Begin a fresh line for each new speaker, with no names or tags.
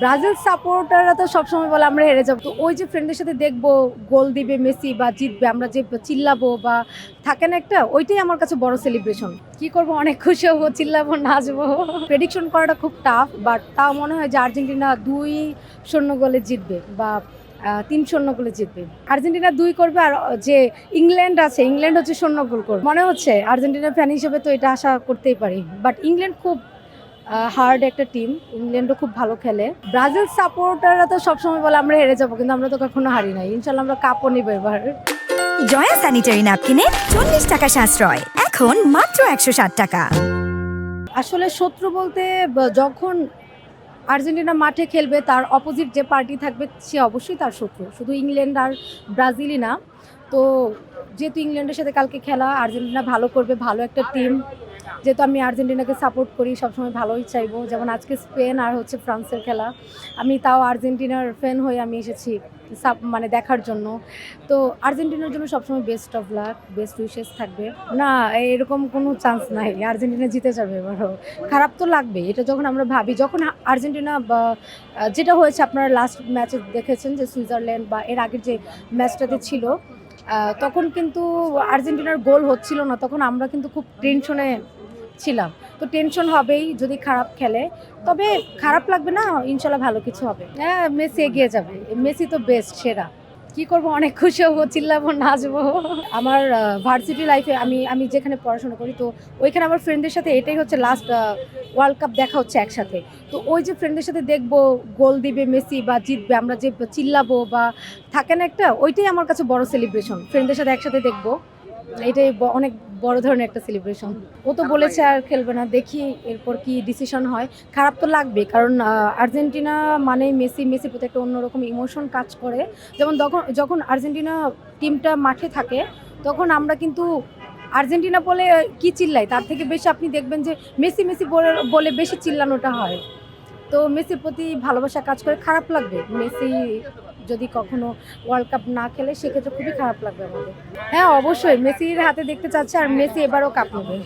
Brazil সাপোর্টাররা তো সবসময় বলে আমরা হেরে যাবো, তো ওই যে ফ্রেন্ডের সাথে দেখবো গোল দিবে মেসি বা জিতবে, আমরা যে চিল্লাবো বা থাকে না একটা, ওইটাই আমার কাছে বড় সেলিব্রেশন। কি করব, অনেক খুশি হবো, চিল্লাবো, নাচবো। প্রেডিকশন করাটা খুব টাফ, বাট তাও মনে হয় যে আর্জেন্টিনা 2-0 গোলে জিতবে বা 3-0 গোলে জিতবে। আর্জেন্টিনা 2 করবে, আর যে ইংল্যান্ড আছে, ইংল্যান্ড হচ্ছে 0 গোল করবে। মনে হচ্ছে আর্জেন্টিনার ফ্যান হিসেবে তো এটা আশা করতেই পারি, বাট ইংল্যান্ড খুব হার্ড একটা টিম, ইংল্যান্ডও খুব ভালো খেলে। ব্রাজিল সাপোর্টাররা তো সবসময় বলে আমরা হেরে যাবো, কিন্তু আমরা তো কখনো হারি নাই। ইনশাল্লাহ আমরা কাপও নিব এবার।
জয়া স্যানিটারি ন্যাপকিনে 40 টাকা সাশ্রয়, এখন মাত্র 160 টাকা।
আসলে শত্রু বলতে যখন আর্জেন্টিনা মাঠে খেলবে, তার অপোজিট যে পার্টি থাকবে সে অবশ্যই তার শত্রু, শুধু ইংল্যান্ড আর ব্রাজিলই না। তো যেহেতু ইংল্যান্ডের সাথে কালকে খেলা, আর্জেন্টিনা ভালো করবে, ভালো একটা টিম, যেহেতু আমি আর্জেন্টিনাকে সাপোর্ট করি, সবসময় ভালোই চাইবো। যেমন আজকে স্পেন আর হচ্ছে ফ্রান্সের খেলা, আমি তাও আর্জেন্টিনার ফ্যান হয়ে আমি এসেছি মানে দেখার জন্য। তো আর্জেন্টিনার জন্য সবসময় best of luck, best wishes থাকবে। না, এরকম কোনো চান্স নাই, আর্জেন্টিনা জিতে যাবে এবারও। খারাপ তো লাগবে এটা যখন আমরা ভাবি, যখন আর্জেন্টিনা বা যেটা হয়েছে আপনারা লাস্ট ম্যাচে দেখেছেন যে সুইজারল্যান্ড বা এর আগের যে ম্যাচটাতে ছিল, তখন কিন্তু আর্জেন্টিনার গোল হচ্ছিল না, তখন আমরা কিন্তু খুব টেনশনে ছিলাম। তো টেনশন হবেই যদি খারাপ খেলে, তবে খারাপ লাগবে না, ইনশাল্লাহ ভালো কিছু হবে। হ্যাঁ, মেসি এগিয়ে যাবে, মেসি তো বেস্ট, সেরা। কি করব, অনেক খুশি হবো, চিল্লাবো, নাচবো। আমার ভার্সিটি লাইফে আমি যেখানে পড়াশোনা করি, তো ওইখানে আমার ফ্রেন্ডদের সাথে এটাই হচ্ছে লাস্ট ওয়ার্ল্ড কাপ দেখা হচ্ছে একসাথে। তো ওই যে ফ্রেন্ডদের সাথে দেখবো গোল দিবে মেসি বা জিতবে, আমরা যে চিল্লাবো বা থাকে না একটা, ওইটাই আমার কাছে বড় সেলিব্রেশন। ফ্রেন্ডদের সাথে একসাথে দেখবো, এটাই অনেক বড় ধরনের একটা সেলিব্রেশন। ও তো বলেছে আর খেলবে না, দেখি এরপর কি ডিসিশন হয়। খারাপ তো লাগবে, কারণ আর্জেন্টিনা মানে মেসির প্রতি একটা অন্যরকম ইমোশন কাজ করে। যেমন যখন আর্জেন্টিনা টিমটা মাঠে থাকে, তখন আমরা কিন্তু আর্জেন্টিনা বলে কি চিল্লাই, তার থেকে বেশি আপনি দেখবেন যে মেসি মেসি বলে বেশি চিল্লানোটা হয়। তো মেসির প্রতি ভালোবাসা কাজ করে। খারাপ লাগবে মেসি যদি কখনো ওয়ার্ল্ড কাপ না খেলে, সেক্ষেত্রে খুবই খারাপ লাগবে আমাদের। হ্যাঁ, অবশ্যই মেসির হাতে দেখতে চাচ্ছে, আর মেসি এবারও কাপ নেবে।